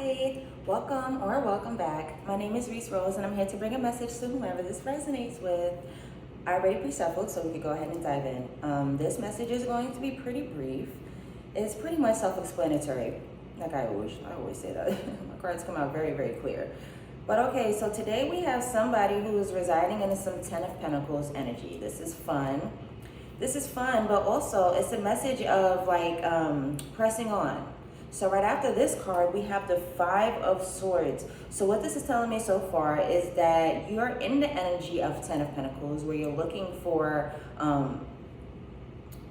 Hi, welcome back. My name is Reese Rose, and I'm here to bring a message to whoever this resonates with. I already pre-shuffled, so we could go ahead and dive in. This message is going to be pretty brief. It's pretty much self-explanatory. Like I always say that. My cards come out very, very clear. But okay, so today we have somebody who is residing in some Ten of Pentacles energy. This is fun. But also it's a message of like pressing on. So right after this card, we have the Five of Swords. So what this is telling me so far is that you're in the energy of Ten of Pentacles, where you're looking for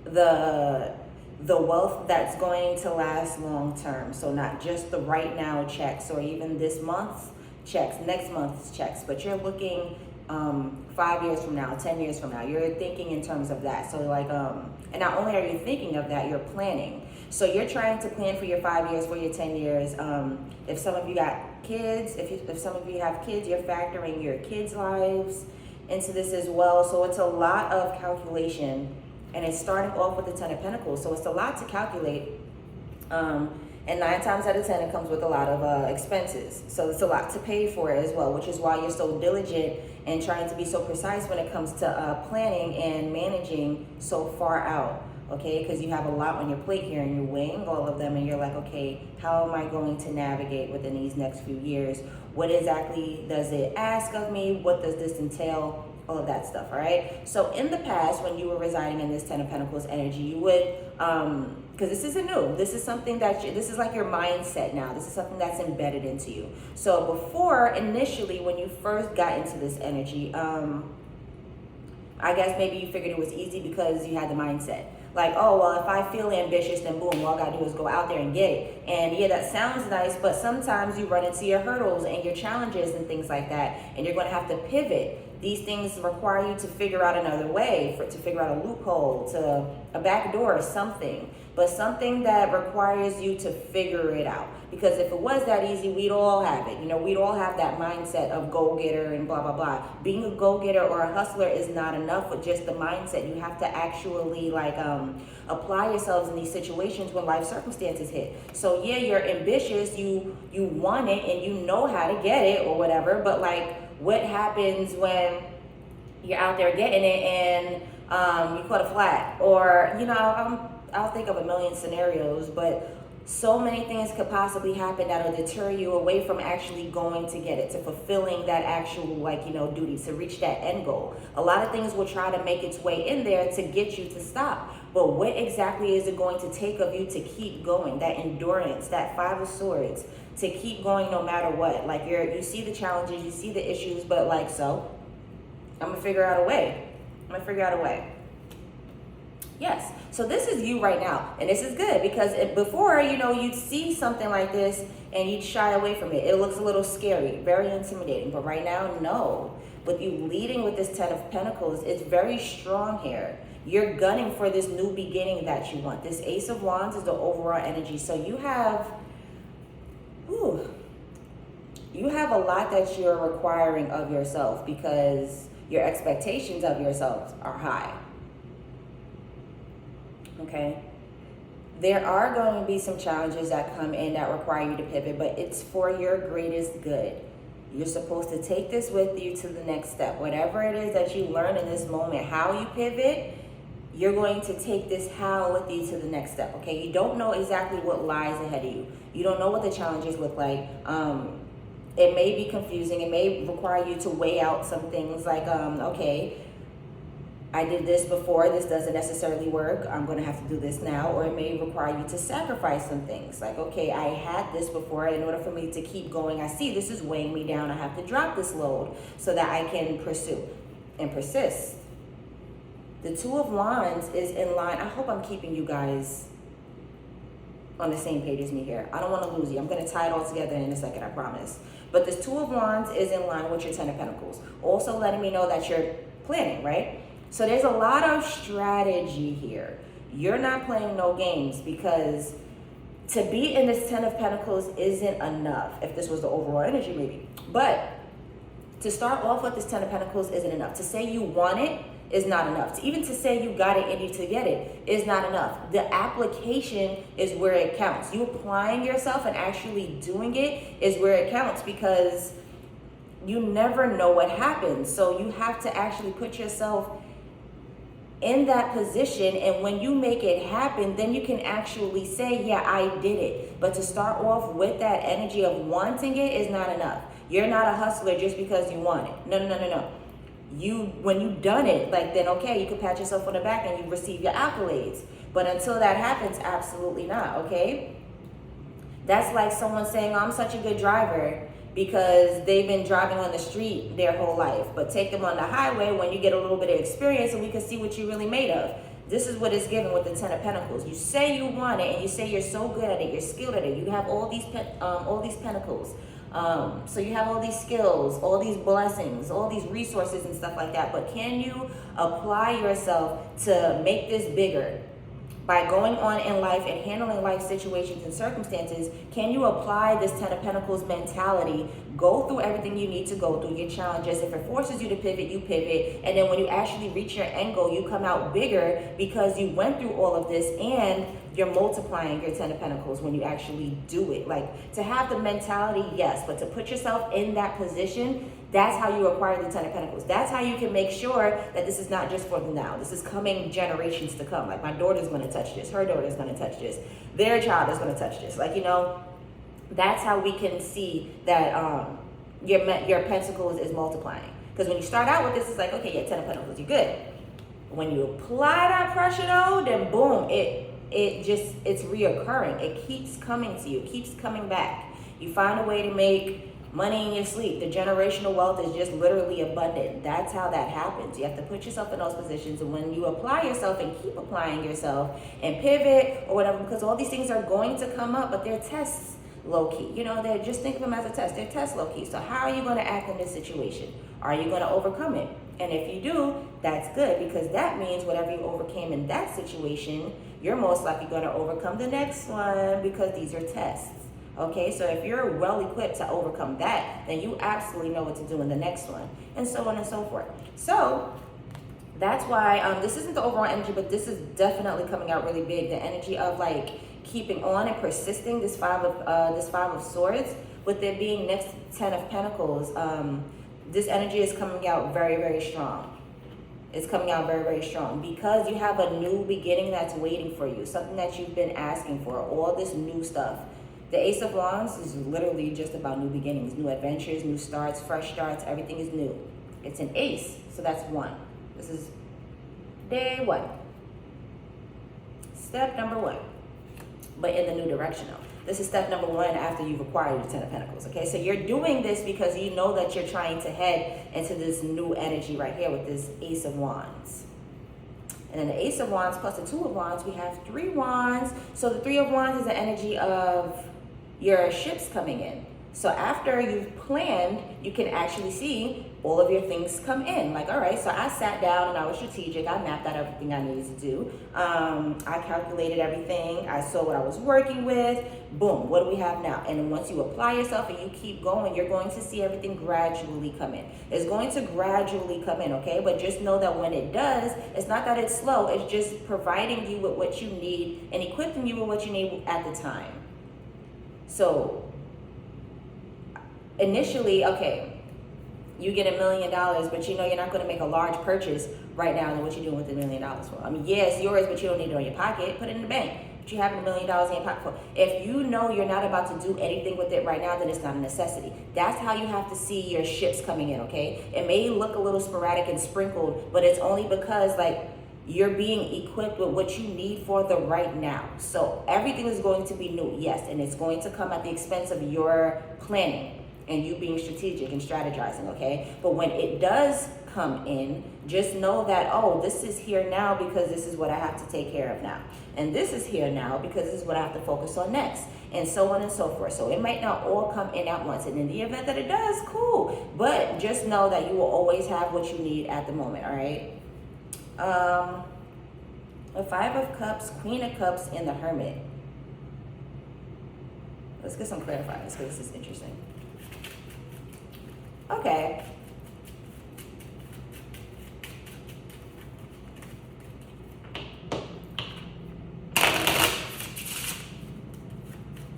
the wealth that's going to last long term. So not just the right now checks or even this month's checks, next month's checks, but you're looking 5 years from now, 10 years from now. You're thinking in terms of that. So like, and not only are you thinking of that, you're planning. So you're trying to plan for your 5 years, for your 10 years. If some of you got kids, if some of you have kids, you're factoring your kids' lives into this as well. So it's a lot of calculation, and it's starting off with the Ten of Pentacles. So it's a lot to calculate. And 9 times out of 10, it comes with a lot of expenses. So it's a lot to pay for it as well, which is why you're so diligent and trying to be so precise when it comes to planning and managing so far out, okay? Because you have a lot on your plate here and you're weighing all of them and you're like, okay, how am I going to navigate within these next few years? What exactly does it ask of me? What does this entail? All of that stuff, all right? So in the past, when you were residing in this Ten of Pentacles energy, you would, because this isn't new. This is something that, this is like your mindset now. This is something that's embedded into you. So before, initially, when you first got into this energy, I guess maybe you figured it was easy because you had the mindset. Like, oh, well, if I feel ambitious, then boom, all I gotta do is go out there and get it. And yeah, that sounds nice, but sometimes you run into your hurdles and your challenges and things like that, and you're gonna have to pivot. These things require you to figure out another way, to figure out a loophole, to a back door or something, but something that requires you to figure it out. Because if it was that easy, we'd all have it. You know, we'd all have that mindset of go-getter and blah, blah, blah. Being a go-getter or a hustler is not enough with just the mindset. You have to actually like apply yourselves in these situations when life circumstances hit. So yeah, you're ambitious, you want it and you know how to get it or whatever, but like, what happens when you're out there getting it and you caught a flat? Or, you know, I'll think of a million scenarios, but so many things could possibly happen that'll deter you away from actually going to get it, to fulfilling that actual, like, you know, duty, to reach that end goal. A lot of things will try to make its way in there to get you to stop. But what exactly is it going to take of you to keep going? That endurance, that Five of Swords, to keep going no matter what. Like, you see the challenges, you see the issues, but like, so I'm gonna figure out a way. Yes, so this is you right now, and this is good because before, you know, you'd see something like this and you'd shy away from it. It looks a little scary, very intimidating, but right now, no. With you leading with this Ten of Pentacles, it's very strong here. You're gunning for this new beginning that you want. This Ace of Wands is the overall energy, so you have a lot that you're requiring of yourself because your expectations of yourself are high. Okay? There are going to be some challenges that come in that require you to pivot, but it's for your greatest good. You're supposed to take this with you to the next step. Whatever it is that you learn in this moment, how you pivot, you're going to take this how with you to the next step, okay? You don't know exactly what lies ahead of you. You don't know what the challenges look like. It may be confusing. It may require you to weigh out some things like, okay, I did this before, this doesn't necessarily work, I'm gonna have to do this now. Or it may require you to sacrifice some things. Like, okay, I had this before, in order for me to keep going, I see this is weighing me down, I have to drop this load so that I can pursue and persist. The Two of Wands is in line. I hope I'm keeping you guys on the same page as me here. I don't want to lose you. I'm going to tie it all together in a second, I promise. But this Two of Wands is in line with your Ten of Pentacles. Also letting me know that you're planning, right? So there's a lot of strategy here. You're not playing no games, because to be in this Ten of Pentacles isn't enough. If this was the overall energy, maybe. But to start off with this Ten of Pentacles isn't enough. To say you want it is not enough. Even to say you got it and you to get it is not enough. The application is where it counts. You applying yourself and actually doing it is where it counts, because you never know what happens. So you have to actually put yourself in that position, and when you make it happen, then you can actually say, yeah, I did it. But to start off with that energy of wanting it is not enough. You're not a hustler just because you want it. No. When you've done it, like, then okay, you can pat yourself on the back and you receive your accolades. But until that happens, absolutely not, okay? That's like someone saying, oh, I'm such a good driver, because they've been driving on the street their whole life. But take them on the highway when you get a little bit of experience and we can see what you're really made of. This is what it's given with the Ten of Pentacles. You say you want it, and you say you're so good at it, you're skilled at it. You have all these pentacles. So you have all these skills, all these blessings, all these resources and stuff like that. But can you apply yourself to make this bigger? By going on in life and handling life situations and circumstances, can you apply this Ten of Pentacles mentality? Go through everything you need to go through, your challenges. If it forces you to pivot, you pivot. And then when you actually reach your end goal, you come out bigger because you went through all of this, and you're multiplying your Ten of Pentacles when you actually do it. Like, to have the mentality, yes, but to put yourself in that position, that's how you acquire the Ten of Pentacles. That's how you can make sure that this is not just for the now. This is coming generations to come. Like, my daughter's going to touch this. Her daughter's going to touch this. Their child is going to touch this. Like, that's how we can see that your pentacles is multiplying. Because when you start out with this, it's like, okay, yeah, Ten of Pentacles, you're good. When you apply that pressure, though, then boom, it's reoccurring. It keeps coming to you. It keeps coming back. You find a way to make money in your sleep. The generational wealth is just literally abundant. That's how that happens. You have to put yourself in those positions, and when you apply yourself and keep applying yourself and pivot or whatever, because all these things are going to come up, but they're tests, low-key. They're just, think of them as a test. They're tests, low-key. So how are you going to act in this situation? Are you going to overcome it? And if you do, that's good, because that means whatever you overcame in that situation, you're most likely going to overcome the next one, because these are tests. Okay, so if you're well equipped to overcome that, then you absolutely know what to do in the next one, and so on and so forth. So that's why this isn't the overall energy, but this is definitely coming out really big. The energy of like keeping on and persisting. This five of Swords, with it being next to Ten of Pentacles. This energy is coming out very, very strong. It's coming out very, very strong, because you have a new beginning that's waiting for you, something that you've been asking for, all this new stuff. The Ace of Wands is literally just about new beginnings, new adventures, new starts, fresh starts. Everything is new. It's an ace, so that's one. This is day one. Step number one, but in the new direction though. This is step number one after you've acquired your Ten of Pentacles, okay? So you're doing this because you know that you're trying to head into this new energy right here with this Ace of Wands. And then the Ace of Wands plus the Two of Wands, we have Three Wands. So the Three of Wands is the energy of your ships coming in. So after you've planned, you can actually see all of your things come in. Like, all right, so I sat down and I was strategic. I mapped out everything I needed to do. I calculated everything. I saw what I was working with. Boom, what do we have now? And then once you apply yourself and you keep going, you're going to see everything gradually come in. It's going to gradually come in, okay? But just know that when it does, it's not that it's slow. It's just providing you with what you need and equipping you with what you need at the time. So initially, okay, you get $1 million, but you're not going to make a large purchase right now. Than what you're doing with $1 million for. I mean, yeah, it's yours, but you don't need it on your pocket. Put it in the bank. But you have $1 million in your pocket for. If you know you're not about to do anything with it right now, then it's not a necessity. That's how you have to see your ships coming in, okay? It may look a little sporadic and sprinkled, but it's only because like you're being equipped with what you need for the right now. So everything is going to be new, yes, and it's going to come at the expense of your planning and you being strategic and strategizing, okay? But when it does come in, just know that, oh, this is here now because this is what I have to take care of now. And this is here now because this is what I have to focus on next, and so on and so forth. So it might not all come in at once. And in the event that it does, cool. But just know that you will always have what you need at the moment, all right? The Five of Cups, Queen of Cups, and the Hermit. Let's get some clarifiers because this is interesting. Okay.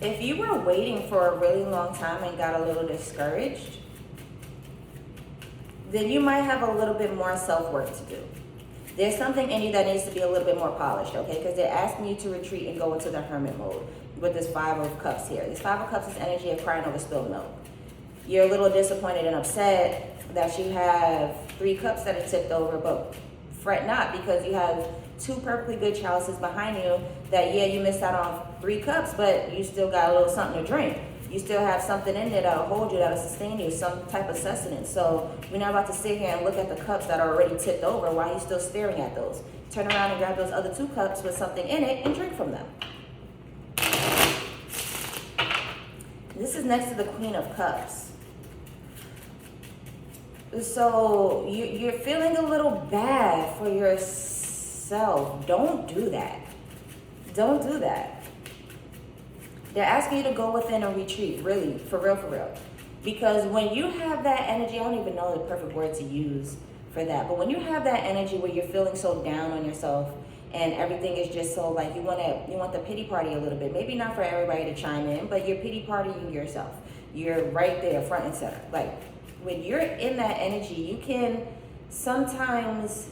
If you were waiting for a really long time and got a little discouraged, then you might have a little bit more self-work to do. There's something in you that needs to be a little bit more polished, okay? Because they're asking you to retreat and go into the hermit mode with this Five of Cups here. This Five of Cups is energy of crying over spilled milk. You're a little disappointed and upset that you have 3 cups that are tipped over, but fret not, because you have 2 perfectly good chalices behind you that, yeah, you missed out on 3 cups, but you still got a little something to drink. You still have something in there that'll hold you, that'll sustain you, some type of sustenance. So we're not about to sit here and look at the cups that are already tipped over while you're still staring at those. Turn around and grab those other 2 cups with something in it and drink from them. This is next to the Queen of Cups. So you're feeling a little bad for yourself. Don't do that. Don't do that. They're asking you to go within and retreat, really, for real, for real. Because when you have that energy, I don't even know the perfect word to use for that, but when you have that energy where you're feeling so down on yourself and everything is just so like you want the pity party a little bit. Maybe not for everybody to chime in, but you're pity partying yourself. You're right there, front and center. Like when you're in that energy, you can sometimes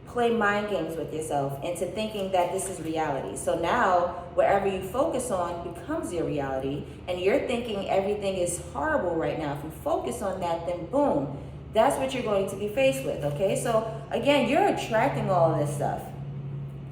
play mind games with yourself into thinking that this is reality. So now wherever you focus on becomes your reality, and you're thinking everything is horrible right now. If you focus on that, then boom, that's what you're going to be faced with, okay? So again, you're attracting all of this stuff.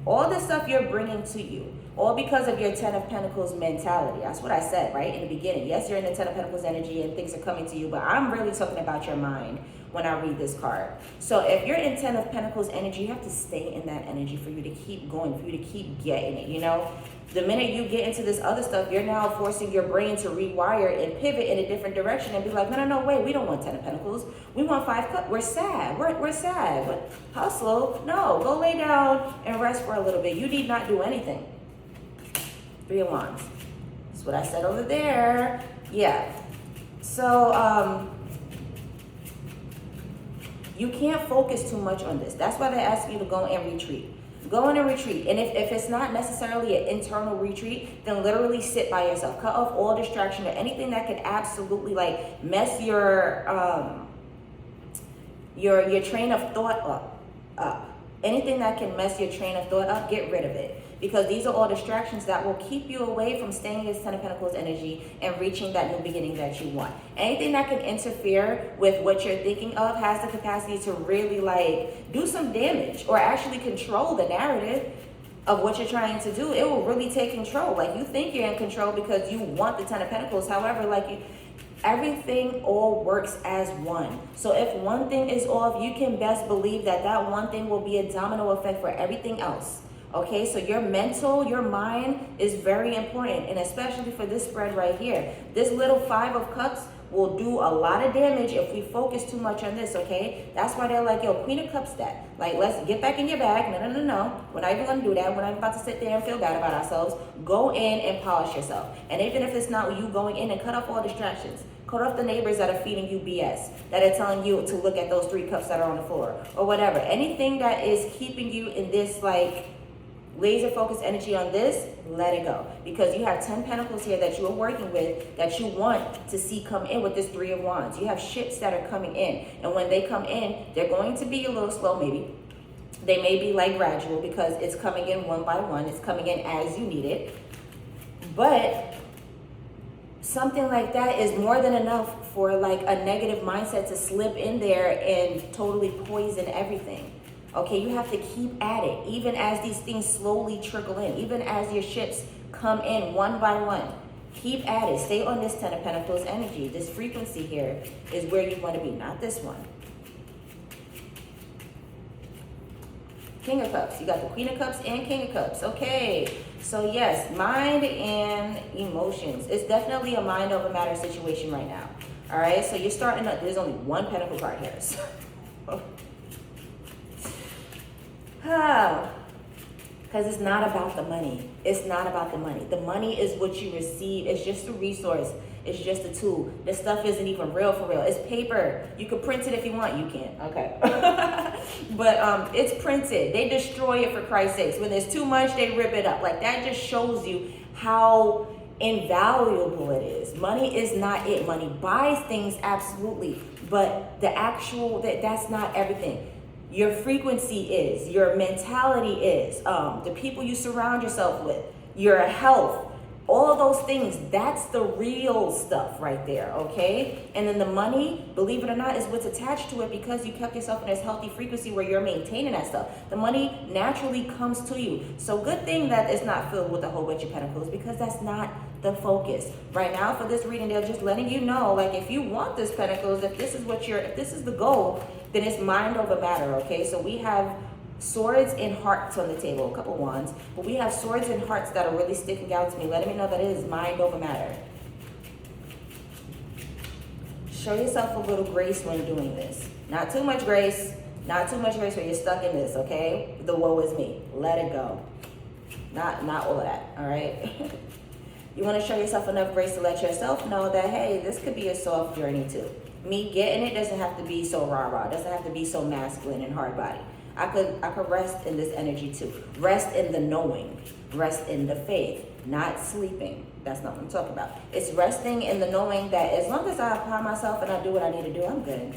All this stuff you're bringing to you, all because of your 10 of Pentacles mentality. That's what I said, right, in the beginning. Yes, you're in the 10 of Pentacles energy and things are coming to you, but I'm really talking about your mind when I read this card. So if you're in 10 of Pentacles energy, you have to stay in that energy for you to keep going, for you to keep getting it, you know? The minute you get into this other stuff, you're now forcing your brain to rewire and pivot in a different direction and be like, no, wait, we don't want 10 of Pentacles. We want 5 cups. We're sad. We're sad. But hustle. No, go lay down and rest for a little bit. You need not do anything. 3 of Wands. That's what I said over there. Yeah. So, you can't focus too much on this. That's why they ask you to go and retreat. Go in and retreat. And if it's not necessarily an internal retreat, then literally sit by yourself. Cut off all distraction or anything that could absolutely like mess your train of thought up. Anything that can mess your train of thought up, get rid of it. Because these are all distractions that will keep you away from staying in this 10 of Pentacles energy and reaching that new beginning that you want. Anything that can interfere with what you're thinking of has the capacity to really like do some damage or actually control the narrative of what you're trying to do. It will really take control. Like you think you're in control because you want the 10 of Pentacles. However, everything all works as one. So if one thing is off, you can best believe that that one thing will be a domino effect for everything else. Okay, so your mental, your mind is very important, and especially for this spread right here. This little 5 of Cups will do a lot of damage if we focus too much on this, okay? That's why they're like, yo, Queen of Cups that. Like, let's get back in your bag. No. We're not even going to do that. We're not about to sit there and feel bad about ourselves. Go in and polish yourself. And even if it's not you going in and cut off all distractions. Cut off the neighbors that are feeding you BS, that are telling you to look at those 3 cups that are on the floor or whatever. Anything that is keeping you in this, like, laser focused energy on this, let it go. Because you have 10 Pentacles here that you are working with that you want to see come in with this 3 of Wands. You have ships that are coming in. And when they come in, they're going to be a little slow maybe. They may be like gradual because it's coming in one by one. It's coming in as you need it. But something like that is more than enough for like a negative mindset to slip in there and totally poison everything. Okay, you have to keep at it, even as these things slowly trickle in, even as your ships come in one by one. Keep at it. Stay on this 10 of Pentacles energy. This frequency here is where you want to be, not this one. King of Cups. You got the Queen of Cups and King of Cups. Okay, so yes, mind and emotions. It's definitely a mind over matter situation right now. All right, so you're starting up. There's only one Pentacle card here. So. Because it's not about the money. It's not about the money. The money is what you receive. It's just a resource. It's just a tool. This stuff isn't even real for real. It's paper. You can print it if you want. You can't. Okay. But it's printed. They destroy it for Christ's sakes. When there's too much, they rip it up. Like that just shows you how invaluable it is. Money is not it. Money buys things, absolutely, but that's not everything. Your frequency is, your mentality is, the people you surround yourself with, your health, all of those things, that's the real stuff right there, okay? And then the money, believe it or not, is what's attached to it because you kept yourself in this healthy frequency where you're maintaining that stuff. The money naturally comes to you. So good thing that it's not filled with a whole bunch of pentacles because that's not the focus. Right now for this reading, they're just letting you know, like if you want this pentacles, if this is the goal, then it's mind over matter, okay? So we have swords and hearts on the table, a couple wands, but we have swords and hearts that are really sticking out to me, letting me know that it is mind over matter. Show yourself a little grace when doing this. Not too much grace, not too much grace where you're stuck in this, okay? The woe is me. Let it go. Not all of that, all right? You want to show yourself enough grace to let yourself know that, hey, this could be a soft journey too. Me getting it doesn't have to be so rah-rah. It doesn't have to be so masculine and hard body. I could rest in this energy too. Rest in the knowing. Rest in the faith. Not sleeping. That's not what I'm talking about. It's resting in the knowing that as long as I apply myself and I do what I need to do, I'm good.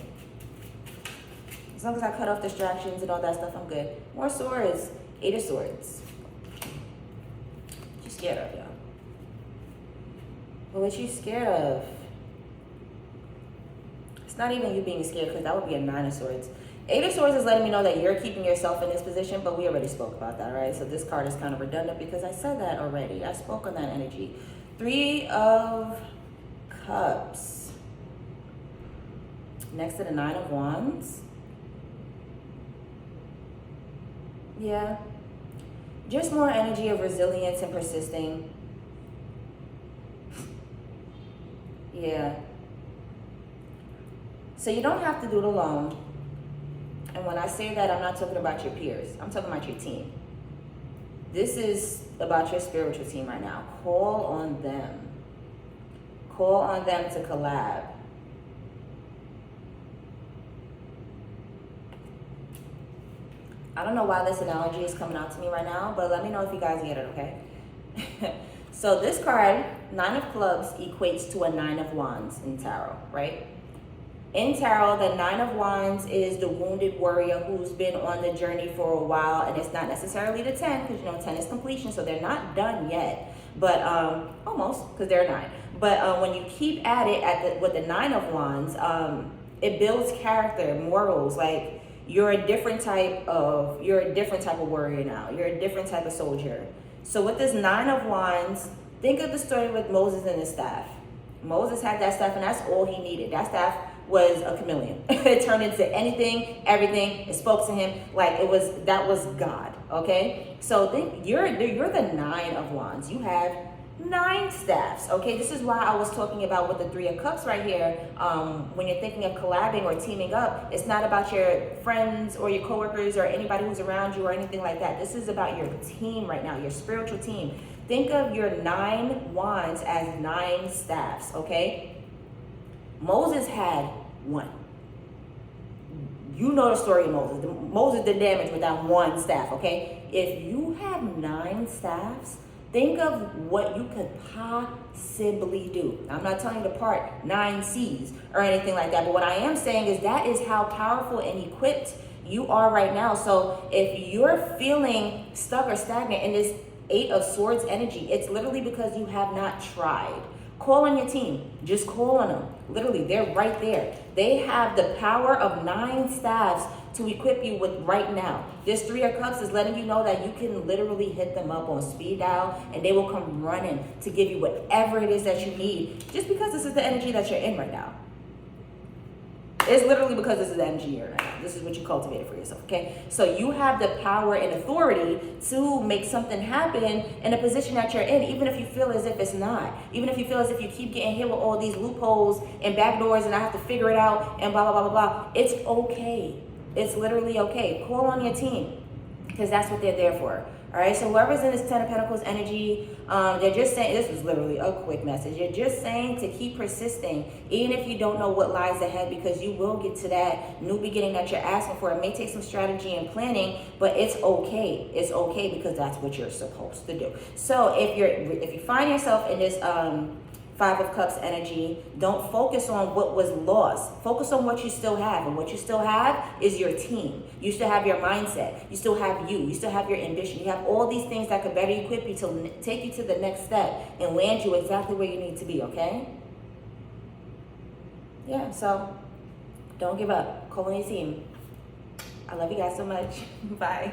As long as I cut off distractions and all that stuff, I'm good. More swords. 8 of Swords. What you scared of, y'all? What you scared of? It's not even you being scared because that would be a 9 of Swords. 8 of Swords is letting me know that you're keeping yourself in this position, but we already spoke about that, right? So this card is kind of redundant because I said that already. I spoke on that energy. 3 of Cups. Next to the 9 of Wands. Yeah. Just more energy of resilience and persisting. Yeah. So you don't have to do it alone. And when I say that, I'm not talking about your peers. I'm talking about your team. This is about your spiritual team right now. Call on them. Call on them to collab. I don't know why this analogy is coming out to me right now, but let me know if you guys get it, okay? So this card, 9 of Clubs, equates to a 9 of Wands in tarot, right? In tarot, the 9 of Wands is the wounded warrior who's been on the journey for a while, and it's not necessarily the 10, because 10 is completion, so they're not done yet, but almost, because they're 9. But when you keep at it with the 9 of Wands, it builds character, morals. Like you're a different type of warrior now. You're a different type of soldier. So with this 9 of Wands, think of the story with Moses and his staff. Moses had that staff, and that's all he needed. That staff was a chameleon. It turned into anything, everything. It spoke to him like that was God. Okay, so think you're the 9 of Wands. You have 9 staffs. Okay, this is why I was talking about with the 3 of Cups right here. When you're thinking of collabing or teaming up, it's not about your friends or your coworkers or anybody who's around you or anything like that. This is about your team right now, your spiritual team. Think of your 9 wands as 9 staffs, okay? Moses had 1. You know the story of Moses. Moses did damage with that 1 staff, okay? If you have 9 staffs, think of what you could possibly do. I'm not telling you to part 9 C's or anything like that, but what I am saying is that is how powerful and equipped you are right now. So if you're feeling stuck or stagnant in this 8 of Swords energy, it's literally because you have not tried. Call on your team. Just call on them. Literally, they're right there. They have the power of 9 staffs to equip you with right now. This 3 of Cups is letting you know that you can literally hit them up on speed dial and they will come running to give you whatever it is that you need, just because this is the energy that you're in right now. It's literally because this is the energy you're in right now. This is what you cultivated for yourself, okay? So you have the power and authority to make something happen in a position that you're in, even if you feel as if it's not. Even if you feel as if you keep getting hit with all these loopholes and back doors and I have to figure it out and blah, blah, blah, blah, blah. It's okay. It's literally okay. Call on your team because that's what they're there for. All right, so whoever's in this Ten of Pentacles energy, they're just saying, this was literally a quick message. You're just saying to keep persisting, even if you don't know what lies ahead, because you will get to that new beginning that you're asking for. It may take some strategy and planning, but it's okay. It's okay because that's what you're supposed to do. So if you find yourself in this Five of Cups energy, don't focus on what was lost. Focus on what you still have. And what you still have is your team. You still have your mindset. You still have you. You still have your ambition. You have all these things that could better equip you to take you to the next step and land you exactly where you need to be, okay? Yeah, so don't give up. Call on your team. I love you guys so much. Bye.